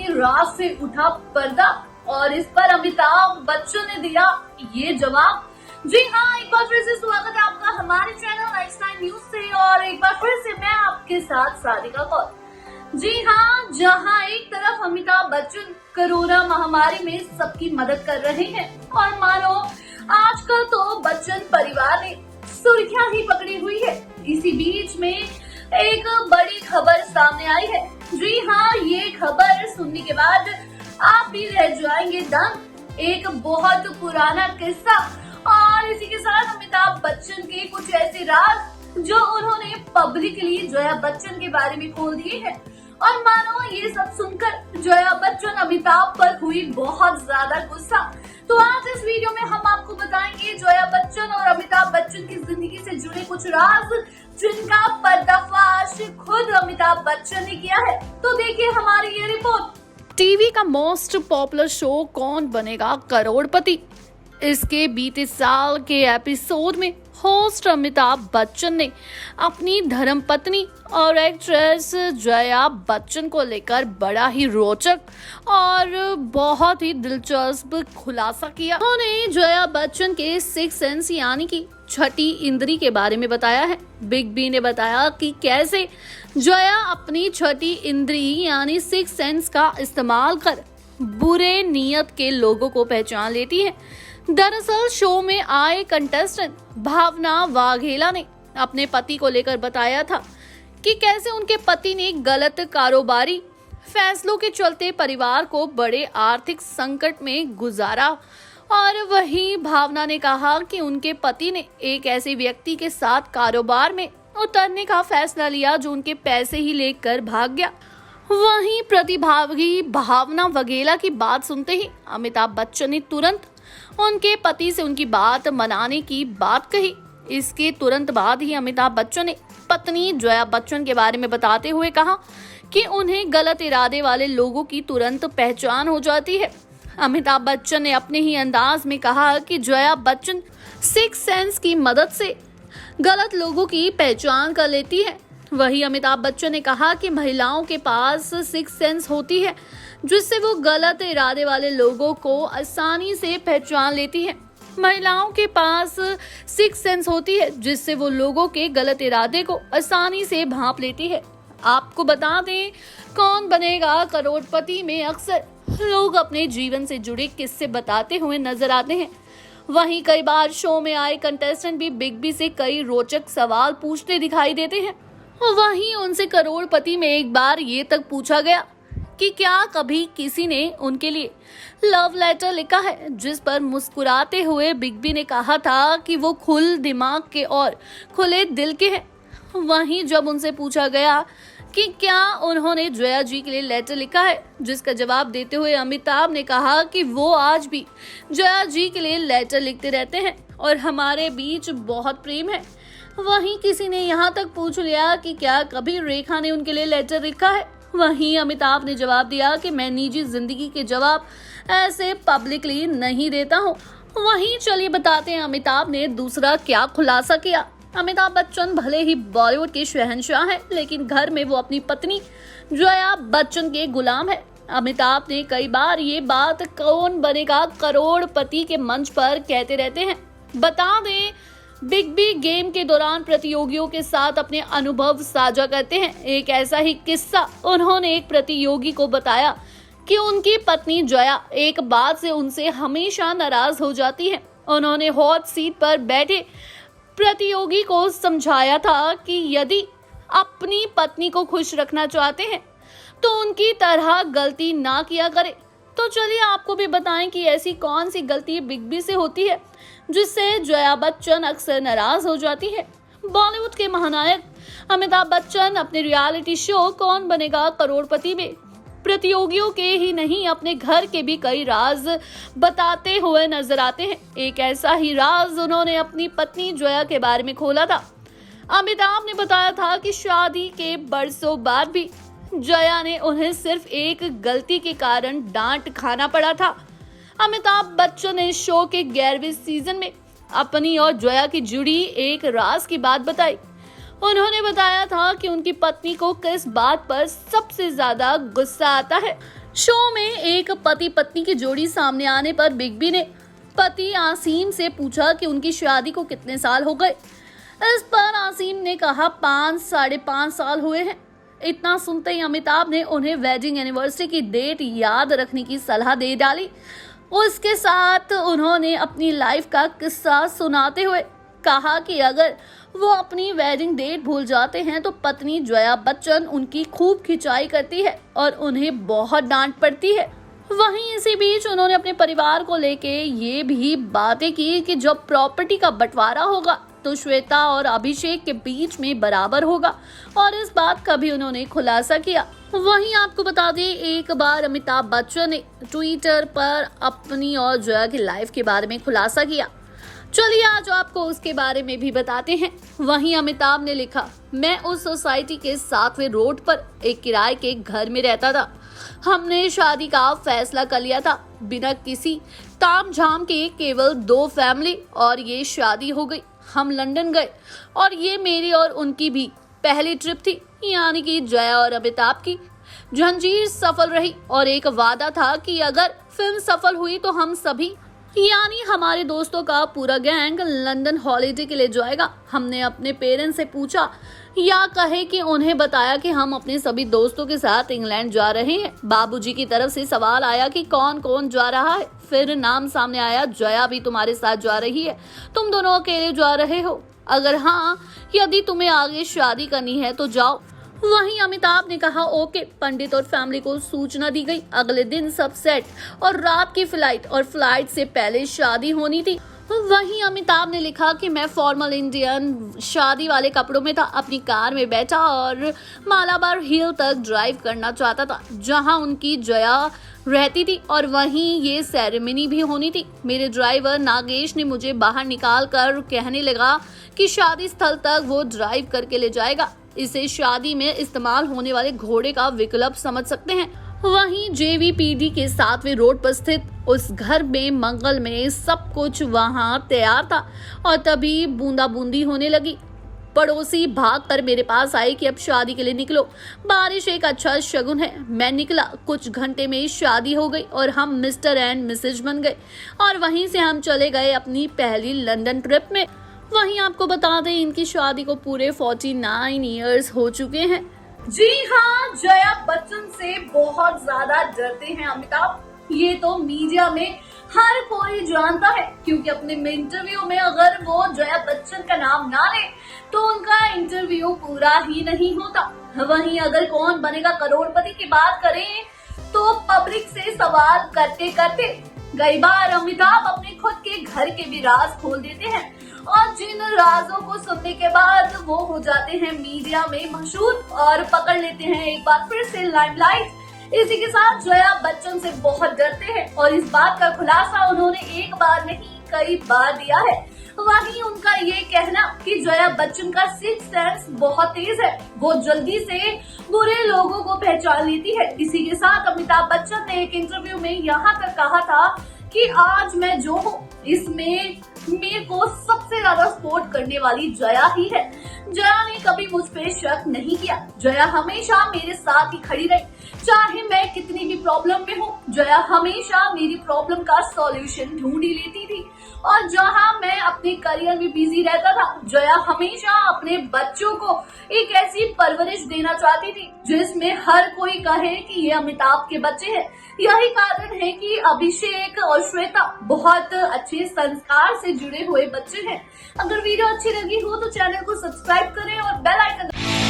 ही राज से उठा पर्दा और इस पर अमिताभ बच्चन ने दिया ये जवाब। जी हाँ, एक बार फिर से स्वागत है आपका हमारे चैनल लाइफस्टाइल न्यूज से और एक बार फिर से मैं आपके साथ सारिका कौर। जी हाँ, जहाँ एक तरफ अमिताभ बच्चन कोरोना महामारी में सबकी मदद कर रहे हैं और मानो आजकल तो बच्चन परिवार ने सुर्खियां ही पकड़ी हुई है, इसी बीच में एक बड़ी खबर सामने आई है। जी हाँ, ये खबर सुनने के बाद आप भी रह जाएंगे दंग। एक बहुत पुराना किस्सा और इसी के साथ अमिताभ बच्चन के कुछ ऐसे राज जो उन्होंने पब्लिकली जया बच्चन के बारे में खोल दिए हैं और मानो ये सब सुनकर जया बच्चन अमिताभ पर हुई बहुत ज्यादा गुस्सा। तो आज इस वीडियो में हम आपको बताएंगे जया बच्चन और अमिताभ बच्चन की जिंदगी से जुड़े कुछ राज जिनका पर्दाफाश खुद अमिताभ बच्चन ने किया है। तो देखिए हमारी ये रिपोर्ट। टीवी का मोस्ट पॉपुलर शो कौन बनेगा करोड़पति, इसके बीते साल के एपिसोड में होस्ट अमिताभ बच्चन ने अपनी धर्मपत्नी और एक्ट्रेस जया बच्चन को लेकर बड़ा ही रोचक और बहुत ही दिलचस्प खुलासा किया। उन्होंने जया बच्चन के सिक्स सेंस यानी कि छठी इंद्री के बारे में बताया है। बिग बी ने बताया कि कैसे जया अपनी छठी इंद्री यानी सिक्स सेंस का इस्तेमाल कर बुरे नियत के लोगों को पहचान लेती है। दरअसल शो में आए कंटेस्टेंट भावना वाघेला ने अपने पति को लेकर बताया था कि कैसे उनके पति ने गलत कारोबारी फैसलों के चलते परिवार को बड़े आर्थिक संकट में गुजारा। और वहीं भावना ने कहा कि उनके पति ने एक ऐसे व्यक्ति के साथ कारोबार में उतरने का फैसला लिया जो उनके पैसे ही लेकर भाग गया। वहीं प्रतिभागी भावना वाघेला की बात सुनते ही अमिताभ बच्चन ने तुरंत उनके पति से उनकी बात मनाने की बात कही। इसके तुरंत बाद ही अमिताभ बच्चन ने पत्नी जया बच्चन के बारे में बताते हुए कहा कि उन्हें गलत इरादे वाले लोगों की तुरंत पहचान हो जाती है। अमिताभ बच्चन ने अपने ही अंदाज में कहा कि जया बच्चन सिक्स सेंस की मदद से गलत लोगों की पहचान कर लेती है। वहीं अमिताभ बच्चन ने कहा कि महिलाओं के पास सिक्स सेंस होती है जिससे वो गलत इरादे वाले लोगों को आसानी से पहचान लेती है। महिलाओं के पास सिक्स सेंस होती है जिससे वो लोगों के गलत इरादे को आसानी से भांप लेती है। आपको बता दें, कौन बनेगा करोड़पति में अक्सर लोग अपने जीवन से जुड़े किस्से बताते हुए नजर आते हैं। वहीं कई बार शो में आए कंटेस्टेंट भी बिग बी से कई रोचक सवाल पूछते दिखाई देते हैं। वहीं उनसे करोड़पति में एक बार ये तक पूछा गया कि क्या कभी किसी ने उनके लिए लव लेटर लिखा है, जिस पर मुस्कुराते हुए बिग बी ने कहा था कि वो खुल दिमाग के और खुले दिल के हैं। वहीं जब उनसे पूछा गया कि क्या उन्होंने जया जी के लिए लेटर लिखा है, जिसका जवाब देते हुए अमिताभ ने कहा कि वो आज भी जया जी के लिए लेटर लिखते रहते हैं और हमारे बीच बहुत प्रेम है। वहीं किसी ने यहाँ तक पूछ लिया कि क्या कभी रेखा ने उनके लिए लेटर लिखा है। वहीं अमिताभ ने जवाब दिया कि मैं निजी जिंदगी के जवाब ऐसे पब्लिकली नहीं देता हूँ। वहीं चलिए बताते हैं अमिताभ ने दूसरा क्या खुलासा किया। अमिताभ बच्चन भले ही बॉलीवुड के शहंशाह हैं, लेकिन घर में वो अपनी पत्नी जया बच्चन के गुलाम है। अमिताभ ने कई बार ये बात कौन बनेगा करोड़पति के मंच पर कहते रहते हैं। बता दें, बिग बी गेम के दौरान प्रतियोगियों के साथ अपने अनुभव साझा करते हैं। एक ऐसा ही किस्सा उन्होंने एक प्रतियोगी को बताया कि उनकी पत्नी जया एक बात से उनसे हमेशा नाराज हो जाती है। उन्होंने हॉट सीट पर बैठे प्रतियोगी को समझाया था कि यदि अपनी पत्नी को खुश रखना चाहते हैं तो उनकी तरह गलती ना किया करे। तो चलिए आपको भी बताएं कि ऐसी कौन सी गलती बिग बी से होती है जिससे जया बच्चन अक्सर नाराज हो जाती है। बॉलीवुड के महानायक अमिताभ बच्चन अपने रियलिटी शो कौन बनेगा करोड़पति में प्रतियोगियों के ही नहीं अपने घर के भी कई राज बताते हुए नजर आते हैं। एक ऐसा ही राज उन्होंने अपनी पत्नी जया के बारे में खोला था। अमिताभ ने बताया था कि शादी के बरसों बाद भी जया ने उन्हें सिर्फ एक गलती के कारण डांट खाना पड़ा था। अमिताभ बच्चन ने शो के 11वें सीजन में अपनी और जया की जुड़ी एक राज की बात बताई। उन्होंने बताया था कि उनकी पत्नी को किस बात पर सबसे ज्यादा गुस्सा आता है। शो में एक पति पत्नी की जोड़ी सामने आने पर बिग बी ने पति आसिम से पूछा कि उनकी शादी को कितने साल हो गए। इस पर आसिम ने कहा 5-5.5 साल हुए हैं। इतना सुनते ही अमिताभ ने उन्हें वेडिंग एनिवर्सरी की डेट याद रखने की सलाह दे डाली। उसके साथ उन्होंने अपनी लाइफ का किस्सा सुनाते हुए कहा कि अगर वो अपनी वेडिंग डेट भूल जाते हैं तो पत्नी जया बच्चन उनकी खूब खिंचाई करती है और उन्हें बहुत डांट पड़ती है। वहीं इसी बीच उन्होंने अपने परिवार को लेके ये भी बातें की कि जब प्रॉपर्टी का बंटवारा होगा तो श्वेता और अभिषेक के बीच में बराबर होगा, और इस बात का भी उन्होंने खुलासा किया। वहीं आपको बता दें, एक बार अमिताभ बच्चन ने ट्विटर पर अपनी और जया की लाइफ के बारे में खुलासा किया। चलिए आज आपको उसके बारे में भी बताते हैं। वहीं अमिताभ ने लिखा, मैं उस सोसाइटी के 7वें रोड पर एक किराए के घर में रहता था। हमने शादी का फैसला कर लिया था बिना किसी तामझाम के, केवल 2 फैमिली, और ये शादी हो गई। हम लंदन गए और ये मेरी और उनकी भी पहली ट्रिप थी, यानी कि जया और अमिताभ की। जंजीर सफल रही और एक वादा था कि अगर फिल्म सफल हुई तो हम सभी यानी हमारे दोस्तों का पूरा गैंग लंदन हॉलीडे के लिए जाएगा। हमने अपने पेरेंट्स से पूछा या कहे कि उन्हें बताया कि हम अपने सभी दोस्तों के साथ इंग्लैंड जा रहे हैं। बाबूजी की तरफ से सवाल आया कि कौन कौन जा रहा है। फिर नाम सामने आया, जया भी तुम्हारे साथ जा रही है। तुम दोनों अकेले जा रहे हो? अगर हाँ, यदि तुम्हें आगे शादी करनी है तो जाओ। वहीं अमिताभ ने कहा ओके। पंडित और फैमिली को सूचना दी गई। अगले दिन सब सेट और रात की फ्लाइट, और फ्लाइट से पहले शादी होनी थी। वहीं अमिताभ ने लिखा कि मैं फॉर्मल इंडियन शादी वाले कपड़ों में था, अपनी कार में बैठा और मालाबार हिल तक ड्राइव करना चाहता था जहां उनकी जया रहती थी, और वहीं ये सेरेमनी भी होनी थी। मेरे ड्राइवर नागेश ने मुझे बाहर निकाल कर कहने लगा कि शादी स्थल तक वो ड्राइव करके ले जाएगा। इसे शादी में इस्तेमाल होने वाले घोड़े का विकल्प समझ सकते हैं। वहीं JVPD के 7वें रोड पर स्थित उस घर में मंगल में सब कुछ वहां तैयार था, और तभी बूंदा बूंदी होने लगी। पड़ोसी भाग कर मेरे पास आई कि अब शादी के लिए निकलो, बारिश एक अच्छा शगुन है। मैं निकला, कुछ घंटे में शादी हो गई और हम मिस्टर एंड मिसेज बन गए, और वहीं से हम चले गए अपनी पहली लंदन ट्रिप में। वहीं आपको बता दें, इनकी शादी को पूरे 49 इयर्स हो चुके हैं। जी हाँ, जया बच्चन से बहुत ज्यादा डरते हैं अमिताभ। ये तो मीडिया में हर कोई जानता है, क्योंकि अपने इंटरव्यू में अगर वो जया बच्चन का नाम ना ले तो उनका इंटरव्यू पूरा ही नहीं होता। वहीं अगर कौन बनेगा करोड़पति की बात करें तो पब्लिक से सवाल करते करते कई बार अमिताभ अपने खुद के घर के भी राज खोल देते हैं, और जिन राजों को सुनने के बाद वो हो जाते हैं मीडिया में मशहूर और पकड़ लेते हैं एक बार फिर से लाइमलाइट। इसी के साथ जया बच्चन से बहुत डरते हैं, और इस बात का खुलासा उन्होंने एक बार नहीं कई बार दिया है। वहीं उनका ये कहना कि जया बच्चन का सिक्स सेंस बहुत तेज है, वो जल्दी से बुरे लोगों को पहचान लेती है। इसी के साथ अमिताभ बच्चन ने एक इंटरव्यू में यहाँ तक कहा था कि आज मैं जो हूँ इसमें मेरे को सबसे ज्यादा सपोर्ट करने वाली जया ही है। जया ने कभी मुझ पे शक नहीं किया। जया हमेशा मेरे साथ ही खड़ी रही, चाहे मैं कितनी भी प्रॉब्लम में हूँ। जया हमेशा मेरी प्रॉब्लम का सॉल्यूशन ढूंढ ही लेती थी, और जहाँ मैं अपने करियर में बिजी रहता था, जया हमेशा अपने बच्चों को एक ऐसी परवरिश देना चाहती थी जिसमें हर कोई कहे कि ये अमिताभ के बच्चे हैं। यही कारण है कि अभिषेक और श्वेता बहुत अच्छे संस्कार से जुड़े हुए बच्चे हैं। अगर वीडियो अच्छी लगी हो तो चैनल को सब्सक्राइब करें और बेल आइकन